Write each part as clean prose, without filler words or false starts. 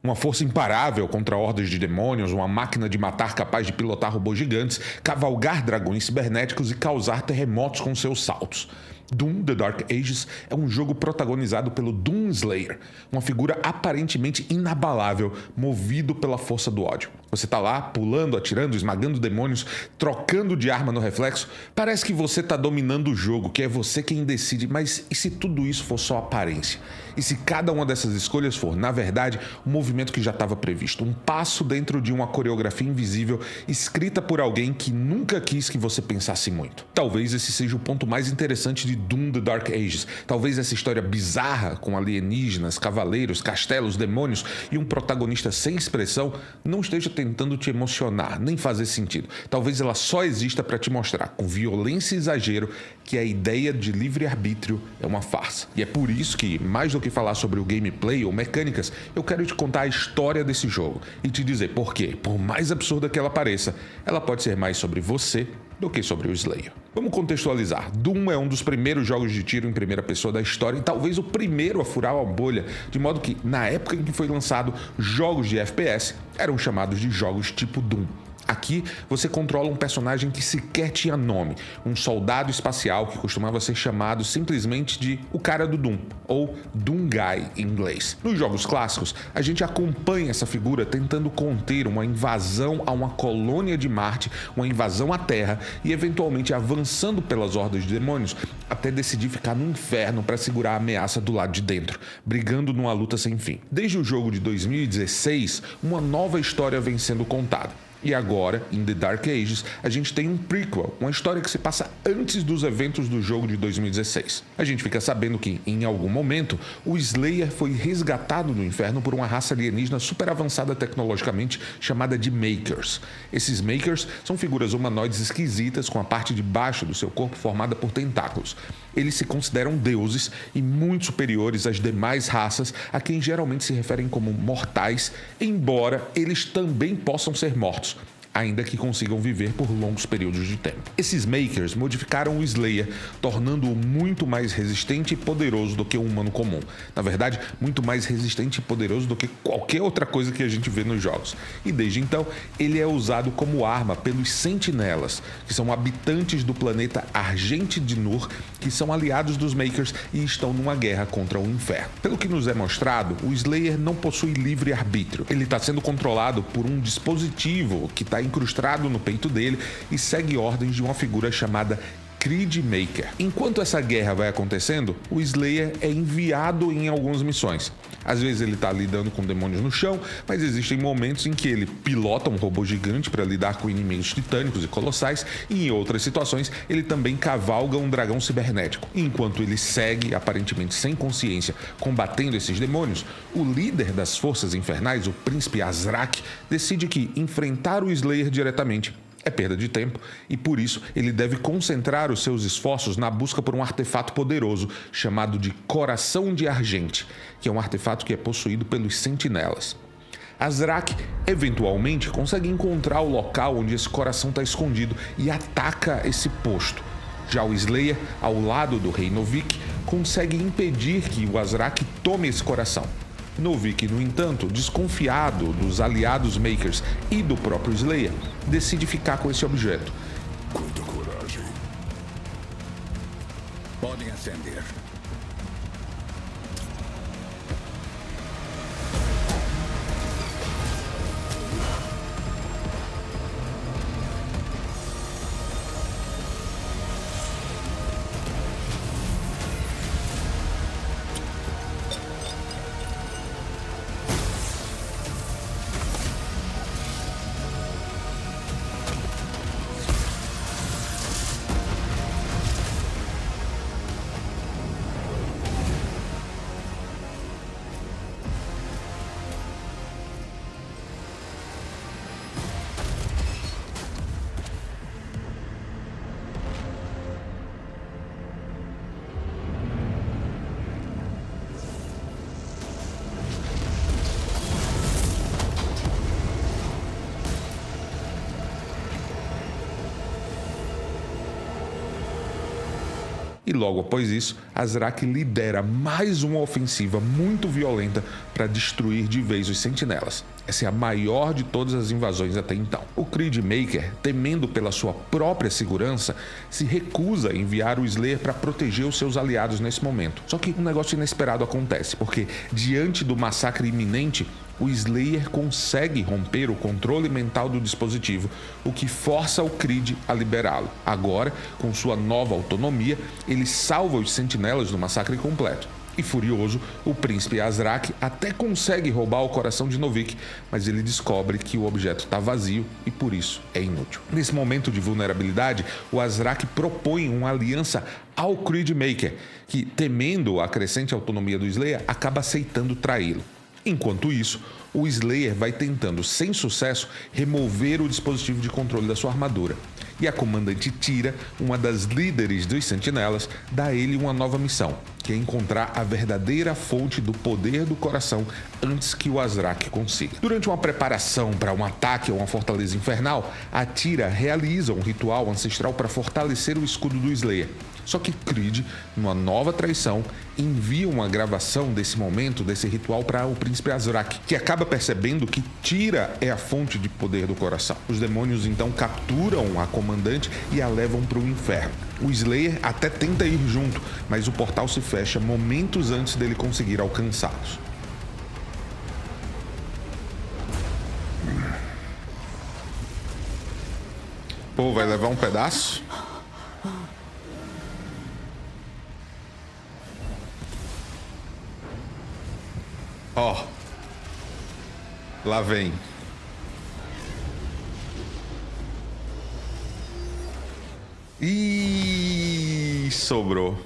Uma força imparável contra hordas de demônios, uma máquina de matar capaz de pilotar robôs gigantes, cavalgar dragões cibernéticos e causar terremotos com seus saltos. Doom: The Dark Ages é um jogo protagonizado pelo Doom Slayer, uma figura aparentemente inabalável, movido pela força do ódio. Você tá lá, pulando, atirando, esmagando demônios, trocando de arma no reflexo. Parece que você tá dominando o jogo, que é você quem decide, mas e se tudo isso for só aparência? E se cada uma dessas escolhas for, na verdade, um movimento que já estava previsto, um passo dentro de uma coreografia invisível, escrita por alguém que nunca quis que você pensasse muito? Talvez esse seja o ponto mais interessante de Doom: The Dark Ages. Talvez essa história bizarra, com alienígenas, cavaleiros, castelos, demônios e um protagonista sem expressão, não esteja tentando te emocionar, nem fazer sentido. Talvez ela só exista para te mostrar, com violência e exagero, que a ideia de livre-arbítrio é uma farsa. E é por isso que, mais do que falar sobre o gameplay ou mecânicas, eu quero te contar a história desse jogo e te dizer por quê, por mais absurda que ela pareça, ela pode ser mais sobre você do que sobre o Slayer. Vamos contextualizar. Doom é um dos primeiros jogos de tiro em primeira pessoa da história e talvez o primeiro a furar a bolha, de modo que, na época em que foi lançado, jogos de FPS eram chamados de jogos tipo Doom. Aqui, você controla um personagem que sequer tinha nome, um soldado espacial que costumava ser chamado simplesmente de o cara do Doom, ou Doom Guy em inglês. Nos jogos clássicos, a gente acompanha essa figura tentando conter uma invasão a uma colônia de Marte, uma invasão à Terra e eventualmente avançando pelas hordas de demônios até decidir ficar no inferno para segurar a ameaça do lado de dentro, brigando numa luta sem fim. Desde o jogo de 2016, uma nova história vem sendo contada. E agora, em The Dark Ages, a gente tem um prequel, uma história que se passa antes dos eventos do jogo de 2016. A gente fica sabendo que, em algum momento, o Slayer foi resgatado do inferno por uma raça alienígena super avançada tecnologicamente chamada de Makers. Esses Makers são figuras humanoides esquisitas com a parte de baixo do seu corpo formada por tentáculos. Eles se consideram deuses e muito superiores às demais raças, a quem geralmente se referem como mortais, embora eles também possam ser mortos, ainda que consigam viver por longos períodos de tempo. Esses Makers modificaram o Slayer, tornando-o muito mais resistente e poderoso do que um humano comum. Na verdade, muito mais resistente e poderoso do que qualquer outra coisa que a gente vê nos jogos. E desde então, ele é usado como arma pelos Sentinelas, que são habitantes do planeta Argente de Nur, que são aliados dos Makers e estão numa guerra contra o Inferno. Pelo que nos é mostrado, o Slayer não possui livre-arbítrio. Ele está sendo controlado por um dispositivo que está incrustado no peito dele e segue ordens de uma figura chamada Creed Maker. Enquanto essa guerra vai acontecendo, o Slayer é enviado em algumas missões. Às vezes ele está lidando com demônios no chão, mas existem momentos em que ele pilota um robô gigante para lidar com inimigos titânicos e colossais, e em outras situações ele também cavalga um dragão cibernético. Enquanto ele segue, aparentemente sem consciência, combatendo esses demônios, o líder das forças infernais, o príncipe Azrak, decide que enfrentar o Slayer diretamente é perda de tempo e, por isso, ele deve concentrar os seus esforços na busca por um artefato poderoso chamado de Coração de Argente, que é um artefato que é possuído pelos Sentinelas. Azrak, eventualmente, consegue encontrar o local onde esse coração está escondido e ataca esse posto. Já o Slayer, ao lado do rei Novik, consegue impedir que o Azrak tome esse coração. Novik, no entanto, desconfiado dos aliados Makers e do próprio Slayer, decide ficar com esse objeto. Quanta coragem. Podem acender. E logo após isso, Azrak lidera mais uma ofensiva muito violenta para destruir de vez os sentinelas. Essa é a maior de todas as invasões até então. O Creed Maker, temendo pela sua própria segurança, se recusa a enviar o Slayer para proteger os seus aliados nesse momento. Só que um negócio inesperado acontece, porque diante do massacre iminente, o Slayer consegue romper o controle mental do dispositivo, o que força o Creed a liberá-lo. Agora, com sua nova autonomia, ele salva os sentinelas do massacre completo. E furioso, o príncipe Azrak até consegue roubar o coração de Novik, mas ele descobre que o objeto está vazio e por isso é inútil. Nesse momento de vulnerabilidade, o Azrak propõe uma aliança ao Creed Maker, que, temendo a crescente autonomia do Slayer, acaba aceitando traí-lo. Enquanto isso, o Slayer vai tentando, sem sucesso, remover o dispositivo de controle da sua armadura. E a comandante Tira, uma das líderes dos sentinelas, dá a ele uma nova missão, que é encontrar a verdadeira fonte do poder do coração antes que o Azrak consiga. Durante uma preparação para um ataque a uma fortaleza infernal, a Tira realiza um ritual ancestral para fortalecer o escudo do Slayer. Só que Creed, numa nova traição, envia uma gravação desse momento, desse ritual, para o príncipe Azrak, que acaba percebendo que Tira é a fonte de poder do coração. Os demônios então capturam a comandante e a levam para o inferno. O Slayer até tenta ir junto, mas o portal se fecha momentos antes dele conseguir alcançá-los. Pô, vai levar um pedaço? Ó, lá vem. Ih, sobrou.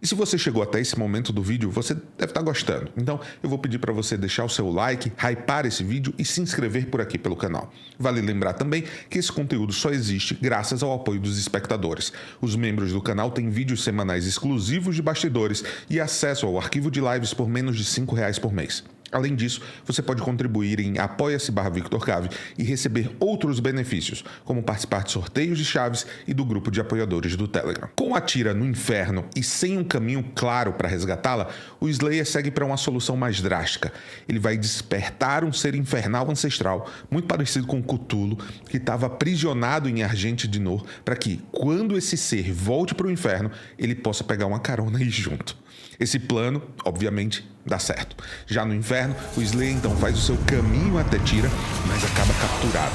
E se você chegou até esse momento do vídeo, você deve estar gostando. Então, eu vou pedir para você deixar o seu like, hypar esse vídeo e se inscrever por aqui pelo canal. Vale lembrar também que esse conteúdo só existe graças ao apoio dos espectadores. Os membros do canal têm vídeos semanais exclusivos de bastidores e acesso ao arquivo de lives por menos de R$5 por mês. Além disso, você pode contribuir em apoia-se/VictorCave e receber outros benefícios, como participar de sorteios de chaves e do grupo de apoiadores do Telegram. Com a Tira no inferno e sem um caminho claro para resgatá-la, o Slayer segue para uma solução mais drástica. Ele vai despertar um ser infernal ancestral, muito parecido com Cthulhu, que estava aprisionado em Argente de Nor, para que, quando esse ser volte para o inferno, ele possa pegar uma carona e ir junto. Esse plano, obviamente, dá certo. Já no inferno, o Slayer então faz o seu caminho até Tira, mas acaba capturado.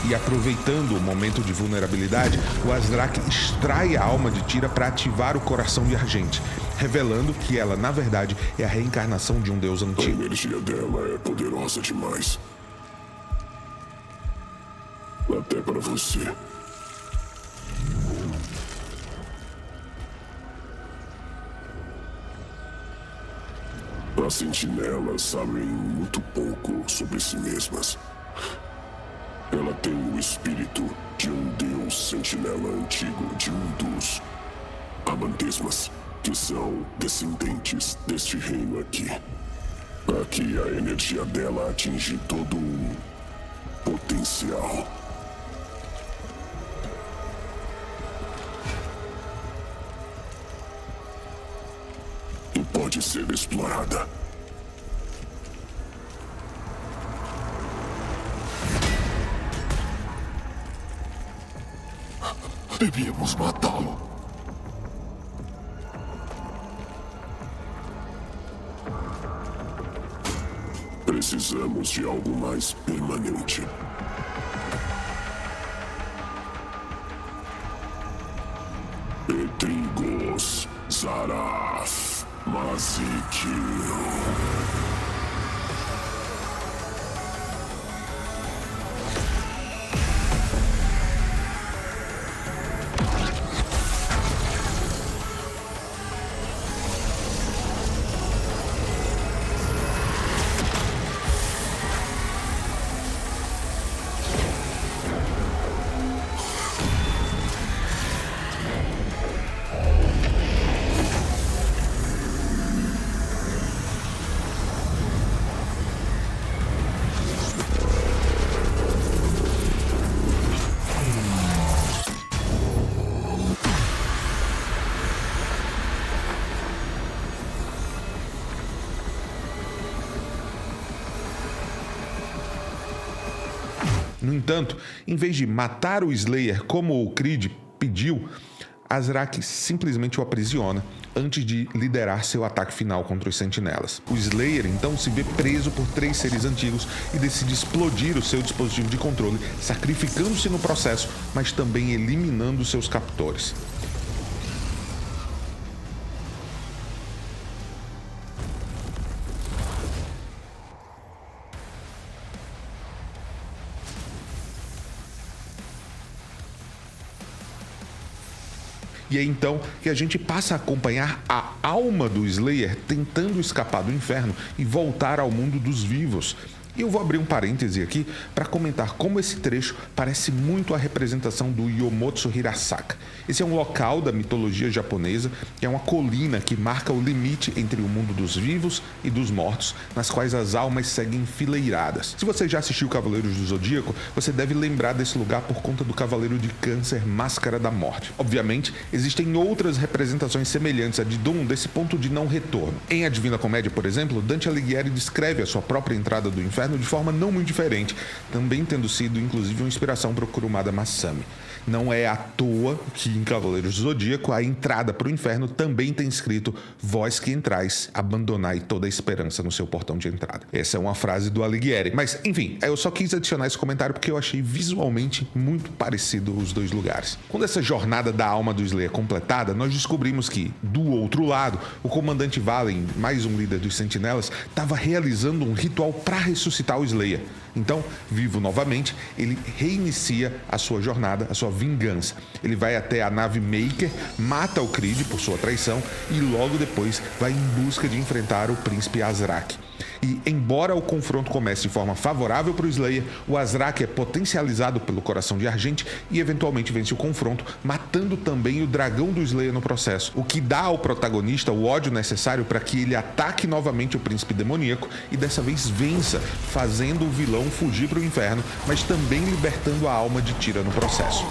E aproveitando o momento de vulnerabilidade, o Azrak extrai a alma de Tira para ativar o coração de Argente, revelando que ela, na verdade, é a reencarnação de um deus A antigo. energia dela é poderosa demais. Até para você. As sentinelas sabem muito pouco sobre si mesmas. Ela tem o espírito de um deus sentinela antigo, de um dos Amantesmas, que são descendentes deste reino aqui. Aqui a energia dela atinge todo um potencial. E pode ser explorada. Devíamos matá-lo. Precisamos de algo mais permanente. Etrigos, Zaraf, Mazikil. No entanto, em vez de matar o Slayer como o Creed pediu, Azrak simplesmente o aprisiona antes de liderar seu ataque final contra os sentinelas. O Slayer então se vê preso por 3 seres antigos e decide explodir o seu dispositivo de controle, sacrificando-se no processo, mas também eliminando seus captores. E é então que a gente passa a acompanhar a alma do Slayer tentando escapar do inferno e voltar ao mundo dos vivos. E eu vou abrir um parêntese aqui para comentar como esse trecho parece muito a representação do Yomotsu Hirasaka. Esse é um local da mitologia japonesa, que é uma colina que marca o limite entre o mundo dos vivos e dos mortos, nas quais as almas seguem enfileiradas. Se você já assistiu Cavaleiros do Zodíaco, você deve lembrar desse lugar por conta do Cavaleiro de Câncer Máscara da Morte. Obviamente, existem outras representações semelhantes a de Doom desse ponto de não retorno. Em A Divina Comédia, por exemplo, Dante Alighieri descreve a sua própria entrada do inferno de forma não muito diferente, também tendo sido inclusive uma inspiração para o Kurumada Masami. Não é à toa que em Cavaleiros do Zodíaco a entrada para o inferno também tem escrito: vós que entrais, abandonai toda a esperança no seu portão de entrada. Essa é uma frase do Alighieri. Mas, enfim, eu só quis adicionar esse comentário porque eu achei visualmente muito parecido os dois lugares. Quando essa jornada da alma do Slayer é completada, nós descobrimos que, do outro lado, o comandante Valen, mais um líder dos sentinelas, estava realizando um ritual para ressuscitar o Slayer. Então, vivo novamente, ele reinicia a sua jornada, a sua vingança. Ele vai até a nave Maker, mata o Creed por sua traição e logo depois vai em busca de enfrentar o príncipe Azrak. E, embora o confronto comece de forma favorável para o Slayer, o Azrak é potencializado pelo Coração de Argente e eventualmente vence o confronto, matando também o dragão do Slayer no processo, o que dá ao protagonista o ódio necessário para que ele ataque novamente o príncipe demoníaco e dessa vez vença, fazendo o vilão fugir para o inferno, mas também libertando a alma de Tira no processo.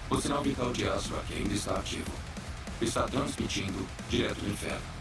O sinal vital de Azrak ainda está ativo. Está transmitindo direto do inferno.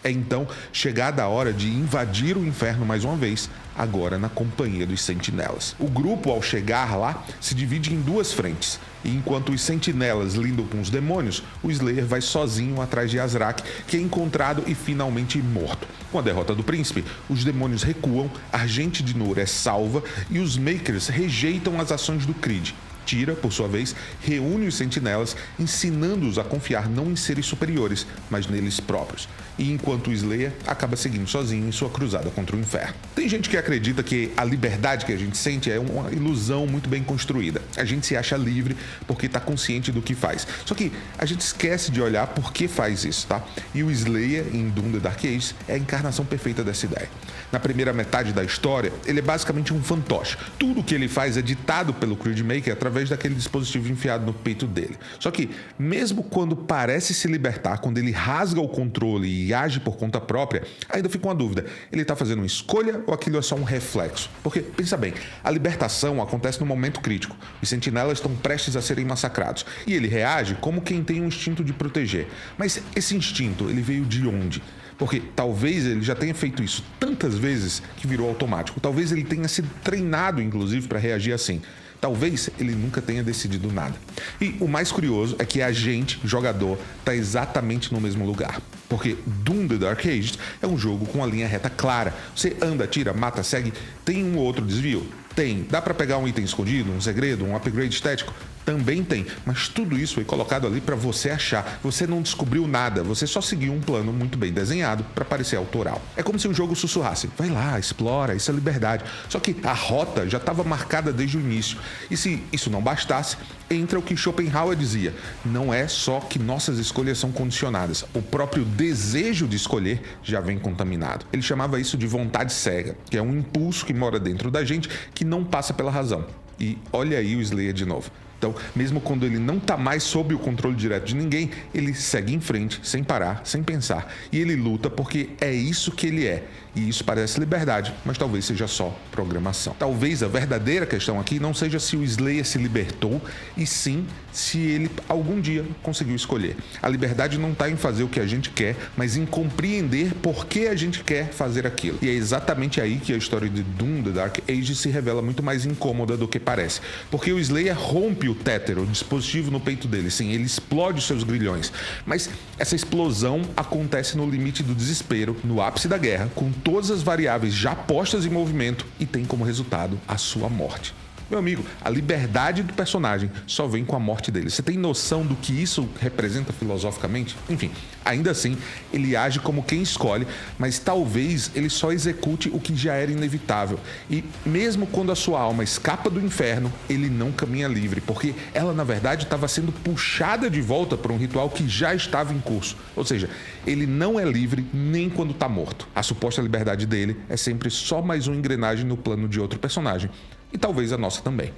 É então chegada a hora de invadir o inferno mais uma vez, agora na companhia dos sentinelas. O grupo, ao chegar lá, se divide em 2 frentes, e enquanto os sentinelas lidam com os demônios, o Slayer vai sozinho atrás de Azrak, que é encontrado e finalmente morto. Com a derrota do príncipe, os demônios recuam, Argente de Nour é salva e os Makers rejeitam as ações do Creed. Tira, por sua vez, reúne os sentinelas, ensinando-os a confiar não em seres superiores, mas neles próprios. E enquanto o Slayer acaba seguindo sozinho em sua cruzada contra o inferno. Tem gente que acredita que a liberdade que a gente sente é uma ilusão muito bem construída. A gente se acha livre porque está consciente do que faz. Só que a gente esquece de olhar por que faz isso, tá? E o Slayer, em Doom The Dark Ages, é a encarnação perfeita dessa ideia. Na primeira metade da história, ele é basicamente um fantoche. Tudo o que ele faz é ditado pelo Creed Maker através através daquele dispositivo enfiado no peito dele. Só que, mesmo quando parece se libertar, quando ele rasga o controle e age por conta própria, ainda fica uma dúvida. Ele está fazendo uma escolha ou aquilo é só um reflexo? Porque, pensa bem, a libertação acontece no momento crítico. Os sentinelas estão prestes a serem massacrados. E ele reage como quem tem um instinto de proteger. Mas esse instinto, ele veio de onde? Porque talvez ele já tenha feito isso tantas vezes que virou automático. Talvez ele tenha sido treinado, inclusive, para reagir assim. Talvez ele nunca tenha decidido nada. E o mais curioso é que a gente, jogador, está exatamente no mesmo lugar. Porque Doom The Dark Ages é um jogo com a linha reta clara. Você anda, tira, mata, segue. Tem um ou outro desvio? Tem. Dá para pegar um item escondido, um segredo, um upgrade estético? Também tem, mas tudo isso foi colocado ali para você achar. Você não descobriu nada, você só seguiu um plano muito bem desenhado para parecer autoral. É como se o jogo sussurrasse: vai lá, explora, isso é liberdade. Só que a rota já estava marcada desde o início. E se isso não bastasse, entra o que Schopenhauer dizia: não é só que nossas escolhas são condicionadas, o próprio desejo de escolher já vem contaminado. Ele chamava isso de vontade cega, que é um impulso que mora dentro da gente que não passa pela razão. E olha aí o Slayer de novo. Então, mesmo quando ele não está mais sob o controle direto de ninguém, ele segue em frente, sem parar, sem pensar. E ele luta porque é isso que ele é. E isso parece liberdade, mas talvez seja só programação. Talvez a verdadeira questão aqui não seja se o Slayer se libertou, e sim se ele algum dia conseguiu escolher. A liberdade não está em fazer o que a gente quer, mas em compreender por que a gente quer fazer aquilo. E é exatamente aí que a história de Doom The Dark Ages se revela muito mais incômoda do que parece. Porque o Slayer rompe o tétero, o dispositivo no peito dele. Sim, ele explode seus grilhões. Mas essa explosão acontece no limite do desespero, no ápice da guerra, com todas as variáveis já postas em movimento, e tem como resultado a sua morte. Meu amigo, a liberdade do personagem só vem com a morte dele. Você tem noção do que isso representa filosoficamente? Enfim, ainda assim, ele age como quem escolhe, mas talvez ele só execute o que já era inevitável. E mesmo quando a sua alma escapa do inferno, ele não caminha livre, porque ela, na verdade, estava sendo puxada de volta para um ritual que já estava em curso. Ou seja, ele não é livre nem quando está morto. A suposta liberdade dele é sempre só mais uma engrenagem no plano de outro personagem. E talvez a nossa também.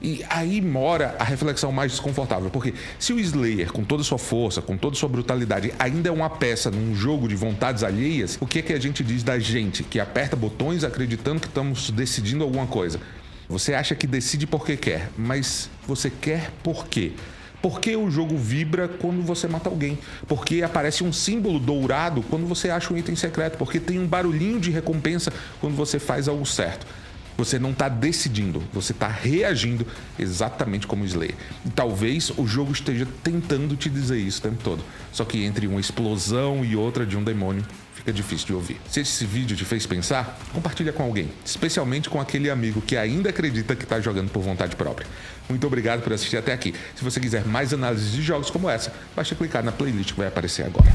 E aí mora a reflexão mais desconfortável, porque se o Slayer, com toda a sua força, com toda a sua brutalidade, ainda é uma peça num jogo de vontades alheias, o que é que a gente diz da gente, que aperta botões acreditando que estamos decidindo alguma coisa? Você acha que decide porque quer, mas você quer por quê? Por que o jogo vibra quando você mata alguém? Por que aparece um símbolo dourado quando você acha um item secreto? Porque tem um barulhinho de recompensa quando você faz algo certo? Você não está decidindo, você está reagindo exatamente como o Slayer. E talvez o jogo esteja tentando te dizer isso o tempo todo. Só que entre uma explosão e outra de um demônio, fica difícil de ouvir. Se esse vídeo te fez pensar, compartilha com alguém. Especialmente com aquele amigo que ainda acredita que está jogando por vontade própria. Muito obrigado por assistir até aqui. Se você quiser mais análises de jogos como essa, basta clicar na playlist que vai aparecer agora.